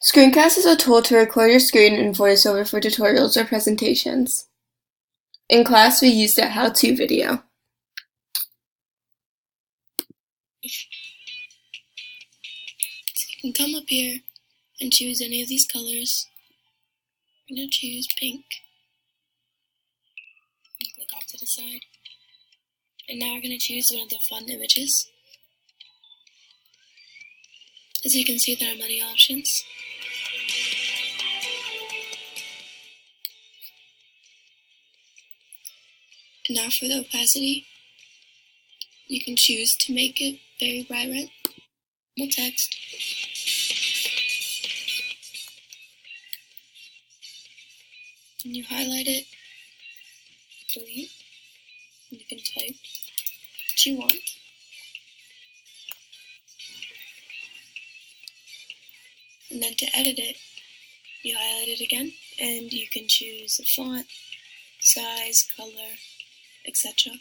Screencast is a tool to record your screen in VoiceOver for tutorials or presentations. In class, we used a how-to video. So you can come up here and choose any of these colors. I'm going to choose pink. And click off to the side. And now we're going to choose one of the fun images. As you can see, there are many options. And now for the opacity, you can choose to make it very bright red. More text. And you highlight it, delete, and you can type what you want. And then to edit it, you highlight it again, and you can choose a font, size, color, etc.